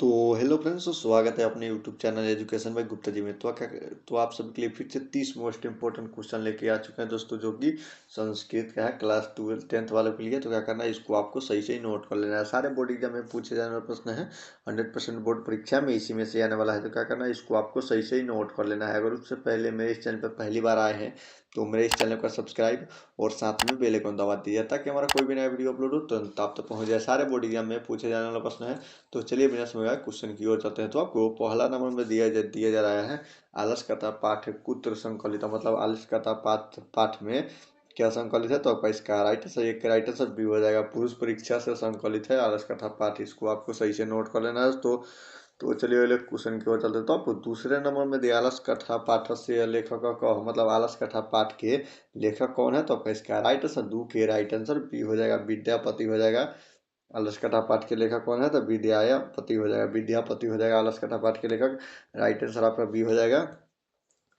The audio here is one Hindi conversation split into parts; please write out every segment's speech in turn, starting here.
तो हेलो फ्रेंड्स, तो स्वागत है अपने YouTube channel education by Gupta ji में। तो आप सभी के लिए फिर से 30 मोस्ट इंपॉर्टेंट क्वेश्चन लेके आ चुके हैं दोस्तों, जो कि संस्कृत का है क्लास 12th वालों के लिए। तो क्या करना है, इसको आपको सही से ही नोट कर लेना है। सारे बोर्ड एग्जाम में पूछे जाने वाले प्रश्न है, 100% बोर्ड परीक्षा में इसी में से आने वाला है। तो क्या करना है, इसको आपको सही से ही नोट कर लेना है। अगर उससे पहले मेरे इस चैनल पर पहली बार आए हैं तो मेरे इस चैनल का सब्सक्राइब और साथ में बेल आइकन दबा दीजिए, ताकि हमारा कोई भी नया वीडियो अपलोड हो तुरंत आप तक पहुंच जाए। सारे बोर्ड एग्जाम में पूछे जाने वाला प्रश्न है। तो चलिए बिना समय क्वेश्चन की ओर चलते हैं। तो आपको पहला नंबर में दिया जा रहा है, आलस कथा पाठ कुत्र संकलित, मतलब आलस कथा पाठ पाठ में क्या संकलित है। तो आपका इसका राइट आंसर, एक राइट आंसर बी हो जाएगा। पुरुष परीक्षा से संकलित है आलस कथा पाठ। इसको आपको सही से नोट कर लेना है। तो चलिए अगले क्वेश्चन की ओर चलते हैं। तो आपको दूसरे नंबर में दिया, आलस कथा पाठ से लेखक का मतलब आलस कथा पाठ के लेखक कौन है। तो आपका इसका राइट आंसर दो के राइट आंसर बी हो जाएगा, विद्यापति हो जाएगा। आलस कथा पाठ के लेखक कौन है, तो विद्यापति हो जाएगा, विद्यापति हो जाएगा आलस कथा पाठ के लेखक। राइट आंसर आपका बी हो जाएगा।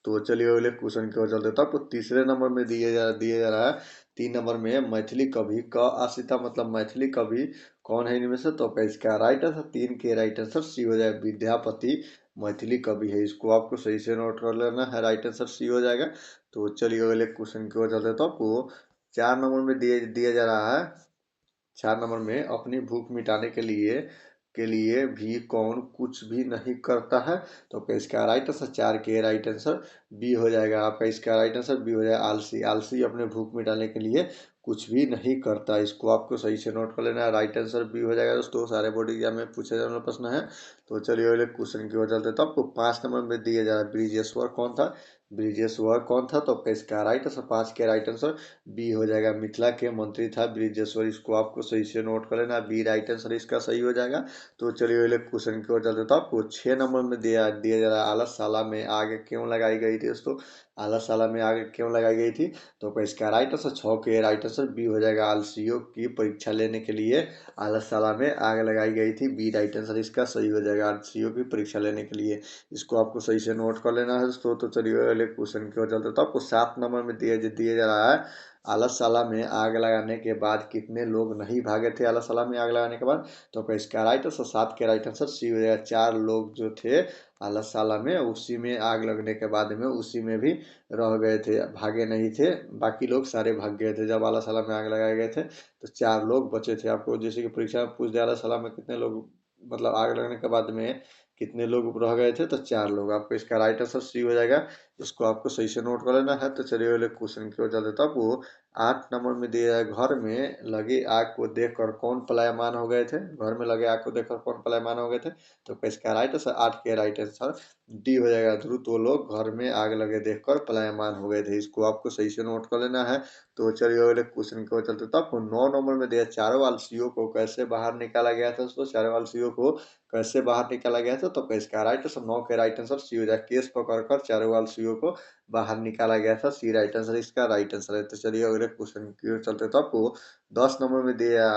तो चलिए अगले क्वेश्चन की ओर चलते हैं। तो आपको तीसरे नंबर में दिया जा रहा है, 3 नंबर में मैथिली कवि क आशिता, मतलब मैथिली कवि कौन है इनमें से। तो आपका इसका राइट आंसर 3 के राइट आंसर सी हो जाएगा, विद्यापति मैथिली कवि है। इसको आपको सही से नोट कर लेना है, राइट आंसर सी हो जाएगा। तो चलिए अगले क्वेश्चन की ओर चलते हैं। तो आपको 4 नंबर में दिया जा रहा है, 4 नंबर में अपनी भूख मिटाने के लिए भी कौन कुछ भी नहीं करता है। तो आपका इसका राइट आंसर 4 के राइट आंसर बी हो जाएगा। आपका इसका राइट आंसर बी हो जाएगा, आलसी। आलसी अपने भूख मिटाने के लिए कुछ भी नहीं करता। इसको आपको सही से नोट कर लेना है, राइट आंसर बी हो जाएगा दोस्तों। सारे बोर्ड एग्जाम में पूछे जाने वाला प्रश्न है। तो चलिए अगले क्वेश्चन की ओर चलते हैं। तो आपको 5 नंबर में दिया जा रहा है, ब्रिजेश्वर कौन था। ब्रिजेश्वर कौन था। तो आपका इसका राइट आंसर 5 के राइट आंसर बी हो जाएगा, मिथिला के मंत्री था ब्रिजेश्वर। इसको आपको सही से नोट कर लेना, बी राइट आंसर इसका सही हो जाएगा। तो चलिए अगले क्वेश्चन की ओर चलते हैं। तो आपको 6 नंबर में दिया जा रहा है, आलसशाला में आग क्यों लगाई गई थी दोस्तों। आलसशाला में आग क्यों लगाई गई थी। तो आपका इसका राइट आंसर 6 के राइट आंसर बी हो जाएगा, आलसियों की परीक्षा लेने के लिए आलसशाला में आग लगाई गई थी। बी राइट आंसर इसका सही हो जाएगा, आलसियों की परीक्षा लेने के लिए। इसको आपको सही से नोट कर लेना है दोस्तों। तो चलिए अगले क्वेश्चन की ओर चलते हैं। तो आपको 7 नंबर में दिया जा रहा है, आलसशाला में आग लगाने के बाद कितने लोग नहीं भागे थे। आलसशाला में आग लगाने के बाद, तो आपका इसका राइट आंसर 7 के राइट आंसर सी हो जाएगा। 4 लोग जो थे आलसशाला में, उसी में आग लगने के बाद में उसी में भी रह गए थे, भागे नहीं थे। बाकी लोग सारे भाग गए थे जब आलसशाला में आग लगाए गए थे। तो 4 लोग बचे थे। आपको जैसे कि परीक्षा में पूछ दिया, आलसशाला में कितने लोग, मतलब आग लगने के बाद में कितने लोग रह गए थे। तो 4 लोग। आपको इसका राइट आंसर सी हो जाएगा। इसको आपको सही से नोट कर लेना है। तो चलिए अगले क्वेश्चन की ओर चलते हैं। तो आपको 8 नंबर में दिया है, घर में लगी आग को देखकर कौन पलायमान हो गए थे। घर में लगे आग को देखकर कौन पलायमान हो गए थे। तो इसका राइट आंसर 8 के राइट आंसर डी हो जाएगा, ध्रुव। तो लोग घर में आग लगे देखकर पलायमान हो गए थे। इसको आपको सही से नोट कर लेना है। तो चलिए अगले क्वेश्चन की ओर चलते हैं। तो आपको 9 नंबर में दिया, चारों आलसियों को कैसे बाहर निकाला गया था दोस्तों। चारों आलसियों को कैसे बाहर निकाला गया था। तो इसका राइट आंसर 9 के राइट आंसर सी हो जाएगा, केस पकड़कर चारों आलसियों को बाहर निकाला गया था। सी राइट आंसर इसका राइट आंसर है। तो चलिए अगले क्वेश्चन की ओर चलते हैं। तो आपको 10 नंबर में दिया है,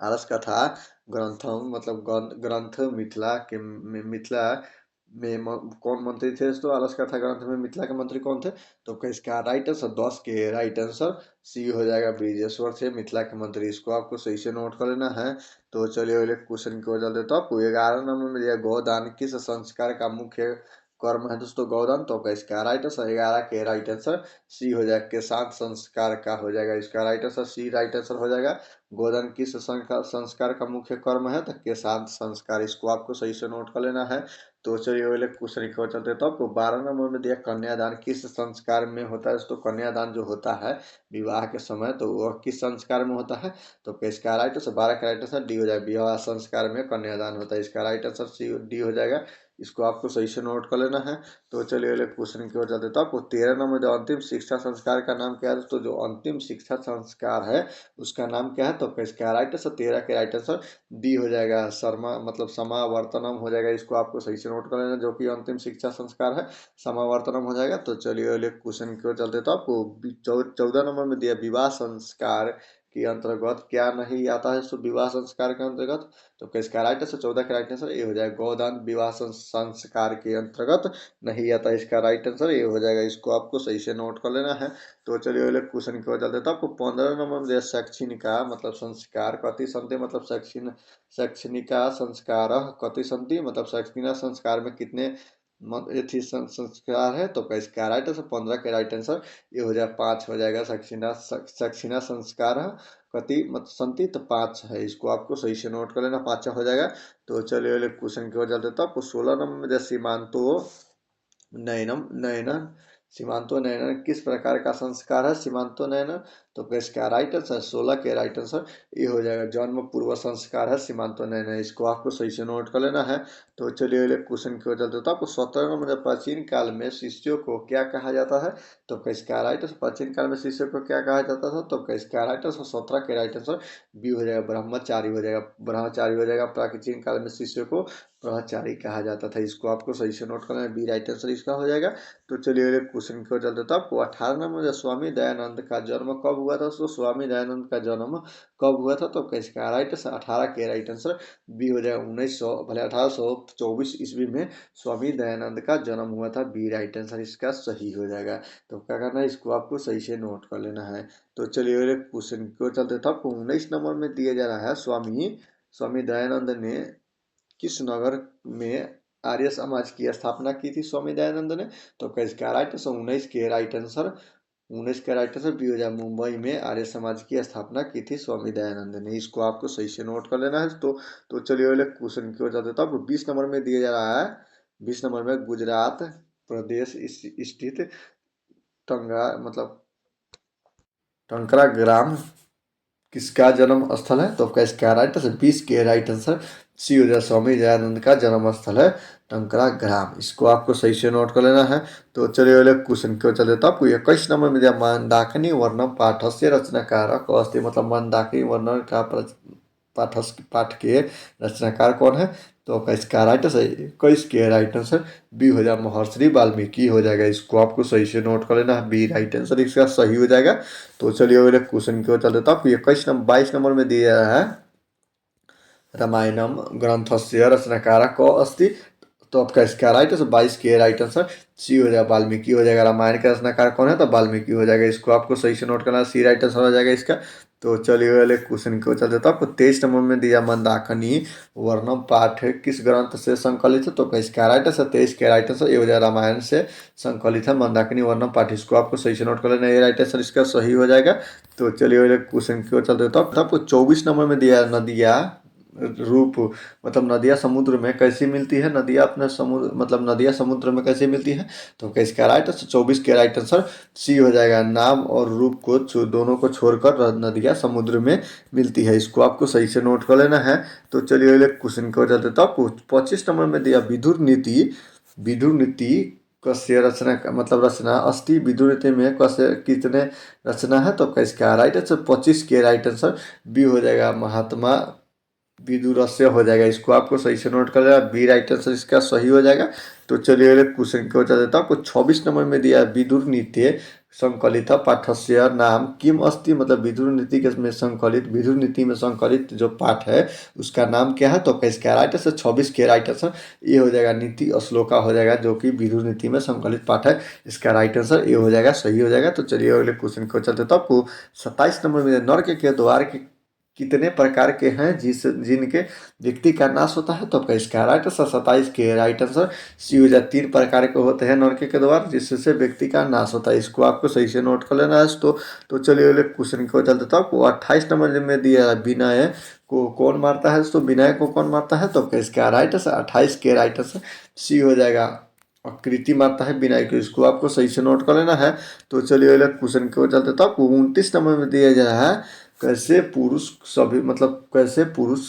आलस कथा ग्रंथम, मतलब ग्रंथ मिथिला के मिथिला में कौन मंत्री थे दोस्तों। आलस कथा ग्रंथ में मिथिला के मंत्री कौन थे। तो इसका राइट आंसर 10 के राइट आंसर सी हो जाएगा, ब्रिजेश्वर थे मिथिला के मंत्री। इसको आपको सही से नोट कर लेना है। तो चलिए अगले क्वेश्चन की ओर चलते हैं। तो आपको 11 नंबर में दिया, गौदान किस संस्कार का मुख्य कर्म है दोस्तों। गौदान। तो इसका राइट आंसर 11 के राइट आंसर सी हो जाएगा, किसान संस्कार का हो जाएगा। इसका right answer C right answer हो जाएगा। गोधन किस संस्कार का मुख्य कर्म है। तो केशांत संस्कार। इसको आपको सही से नोट कर लेना है। तो चलिए अगले क्वेश्चन की ओर चलते हैं। तो आपको 12 नंबर में दिया, कन्यादान किस संस्कार में होता है। तो कन्यादान जो होता है विवाह के समय, तो वह किस संस्कार में होता है। तो इसका राइट आंसर 12 का राइट आंसर डी हो जाएगा, विवाह संस्कार में कन्यादान होता है। इसका राइट आंसर सी डी हो जाएगा। इसको आपको सही से नोट कर लेना है। तो चलिए अगले क्वेश्चन की ओर चलते हैं। तो आपको 13 नंबर जो अंतिम शिक्षा संस्कार का नाम क्या है दोस्तों। जो अंतिम शिक्षा संस्कार है उसका नाम क्या है। तो इसका राइट आंसर 13 के राइट आंसर डी हो जाएगा, शर्मा, मतलब समावर्तनम हो जाएगा। इसको आपको सही से नोट कर लेना, जो कि अंतिम शिक्षा संस्कार है, समावर्तनम हो जाएगा। तो चलिए अगले क्वेश्चन की ओर चलते हैं। तो आपको 14 नंबर में दिया, विवाह संस्कार के अंतर्गत क्या नहीं आता है? विवाह संस्कार के अंतर्गत, तो इसका राइट आंसर 14 का राइट आंसर ये हो जाएगा। गोदान विवाह संस्कार के अंतर्गत नहीं आता, इसका राइट आंसर ये हो जाएगा। इसको आपको सही से नोट कर लेना है। तो चलिए अगले क्वेश्चन की ओर चलते, तो आपको 15 नंबर में शैक्षणिका मतलब संस्कार कति संति, मतलब शैक्षणिका संस्कार कति संति, मतलब शैक्षणिक संस्कार में कितने थी संस्कार है? तो इसका राइट आंसर 15 के राइट आंसर ये हो जाएगा 5 हो जाएगा। शैक्षणिक संस्कार कति मत संति, तो 5 है। इसको आपको सही से नोट कर लेना, 5 हो जाएगा। तो चलिए अगले क्वेश्चन की ओर चलते, तो आपको 16 नंबर में सीमांतो नयनन सीमांतो नयनन किस प्रकार का संस्कार है? सीमांतो नयनन, तो इसका राइट आंसर 16 के राइट आंसर ये हो जाएगा। जन्म पूर्व संस्कार है सीमांतो नयनन, इसको आपको सही से नोट कर लेना है। तो चलिए अगले क्वेश्चन की ओर चलते, तो आपको 17 नंबर प्राचीन काल में शिष्यों को क्या कहा जाता है? तो इसका राइट आंसर प्राचीन काल में शिष्यों को क्या कहा जाता था? तो इसका राइट आंसर 17 के राइट आंसर बी हो जाएगा, ब्रह्मचारी हो जाएगा। ब्रह्मचारी हो जाएगा। प्राचीन काल में शिष्यों को ब्रह्मचारी कहा जाता था, इसको आपको सही से नोट करना है, बी राइट आंसर इसका हो जाएगा। तो चलिए अगले क्वेश्चन की ओर चलते, तो आपको 18 नंबर स्वामी दयानंद का जन्म कब हुआ था? तो स्वामी दयानंद का जन्म कब हुआ था? तो इसका राइट आंसर 18 के राइट आंसर बी हो जाएगा। 1900 भले 1824 ईस्वी में स्वामी दयानंद का जन्म हुआ था, बी राइट आंसर इसका सही हो जाएगा। तो क्या करना है, इसको आपको सही से नोट कर लेना है। तो चलिए अगले क्वेश्चन की ओर चलते, तो आपको 19 नंबर में दिया जा रहा है स्वामी दयानंद ने किस नगर में आर्य समाज की स्थापना की थी? स्वामी दयानंद ने, तो इसका राइट आंसर 19 के राइट आंसर 19 का राइट आंसर बी हो जाए। मुंबई में आर्य समाज की स्थापना की थी स्वामी दयानंद ने, इसको आपको सही से नोट कर लेना है। तो चलिए अगले क्वेश्चन की ओर जाते, तो आपको 20 नंबर में दिया जा रहा है। 20 नंबर में गुजरात प्रदेश स्थित टंकरा ग्राम किसका जन्म स्थल है? तो इसका राइट आंसर 20 के राइट आंसर सी हो जाए। स्वामी दयानंद का जन्म स्थल है टंकरा ग्राम, इसको आपको सही से नोट कर लेना है। तो चलिए अगले क्वेश्चन क्यों चलते, तो आपको 21 नंबर में दिया मंदाकिनी वर्णम पाठस्य रचनाकार अस्ति, मतलब मंदाकिनी वर्ण का पाठ के रचनाकार कौन है? तो इसका राइट आंसर 21 के राइट आंसर बी हो जाएगा, महर्षि वाल्मीकि हो जाएगा। इसको आपको सही से नोट कर लेना है, बी राइट आंसर इसका सही हो जाएगा। तो चलिए अगले क्वेश्चन की ओर चलते, तो आपको 22 नंबर में दिया है रामायणम ग्रंथस्य रचनाकार को अस्ति, तो आपका इसका राइट आंसर 22 के राइट आंसर सी हो जाएगा, वाल्मीकि हो जाएगा। रामायण का रचनाकार कौन है? तो वाल्मीकि हो जाएगा। इसको आपको सही से नोट करना है, सी राइट आंसर हो जाएगा इसका। तो चलिए अगले क्वेश्चन को चल देता, आपको 23 नंबर में दिया मंदाकिनी वर्णम पाठ किस ग्रंथ से संकलित है? तो इसका राइट आंसर 23 के राइट आंसर ये हो जाएगा, रामायण से संकलित है मंदाकिनी वर्णम पाठ, इसको आपको सही से नोट कर लेना, ये राइट आंसर इसका सही हो जाएगा। तो चलिए अगले क्वेश्चन की ओर चल देता हूँ, आपको 24 नंबर में दिया नदिया रूप, मतलब नदियाँ समुद्र में कैसी मिलती है? नदियाँ अपने समुद्र मतलब नदियाँ समुद्र में कैसे मिलती है? तो इसका राइट आंसर 24 के राइट आंसर सी हो जाएगा। नाम और रूप को दोनों को छोड़कर नदियाँ समुद्र में मिलती है, इसको आपको सही से नोट कर लेना है। तो चलिए अगले क्वेश्चन को चलते, तो आपको 25 नंबर में दिया विदुर नीति कस्य रचना मतलब रचना अस्ति, विदुर नीति में कस्य कितने रचना है? तो इसका राइट आंसर 25 के राइट आंसर बी हो जाएगा, महात्मा विदुरस्य हो जाएगा। इसको आपको सही से नोट कर लेना, बी राइट आंसर इसका सही हो जाएगा। तो चलिए अगले क्वेश्चन को चल देता हूँ, आपको 26 नंबर में दिया विदुर नीति संकलित पाठस्य नाम किम अस्ति, मतलब विदुर नीति के में संकलित विदुर नीति में संकलित जो पाठ है उसका नाम क्या है? तो इसका राइट आंसर 26 के राइट आंसर ये हो जाएगा, नीति श्लोका हो जाएगा, जो कि विदुर नीति में संकलित पाठ है, इसका राइट आंसर ये हो जाएगा, सही हो जाएगा। तो चलिए अगले क्वेश्चन को चलते, तो आपको 27 नंबर में नर्क के द्वार के कितने प्रकार के हैं जिनके व्यक्ति का नाश होता है? तो इसका राइट आंसर 27 के राइट आंसर सी हो जाए। 3 प्रकार के होते हैं नरके के द्वार जिससे व्यक्ति का नाश होता है, इसको आपको सही से नोट कर लेना है। तो चलिए अगले क्वेश्चन को चलते, तो आपको 28 नंबर में दिया है विनय को कौन मारता है? तो विनय को कौन मारता है? तो इसका राइट आंसर 28 के राइट आंसर सी हो जाएगा, कृति मारता है विनय को, इसको आपको सही से नोट कर लेना है। तो चलिए अगले क्वेश्चन को चलते, तो आपको 29 नंबर में दिया जा रहा है कैसे पुरुष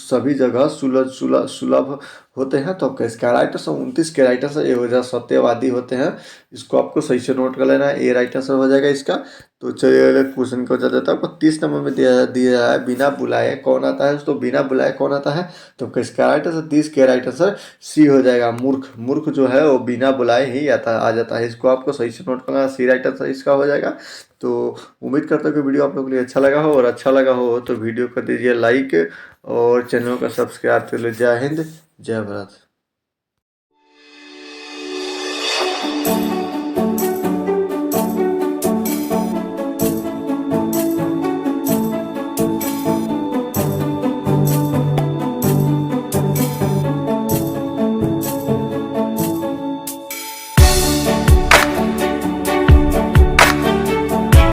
सभी जगह सुलभ होते हैं? तो इसका राइट आंसर 29 के राइट आंसर ये हो जाएगा, सत्यवादी होते हैं, इसको आपको सही से नोट कर लेना है, ये राइट आंसर हो जाएगा इसका। तो चलिए अगले क्वेश्चन को चल देता हूँ। 30 नंबर में दिया दिया है बिना बुलाए कौन आता है। तो बिना बुलाए कौन आता है, तो किसका राइट आंसर, 30 के राइट आंसर सी हो जाएगा। मूर्ख, मूर्ख जो है वो बिना बुलाए ही आ जाता है। इसको आपको सही से नोट करना, सी राइट आंसर इसका हो जाएगा। तो उम्मीद करता हूँ कि वीडियो आप लोगों के लिए अच्छा लगा हो, और अच्छा लगा हो तो वीडियो कर दीजिए लाइक और चैनल को सब्सक्राइब कर लीजिए। जय हिंद, जय भारत।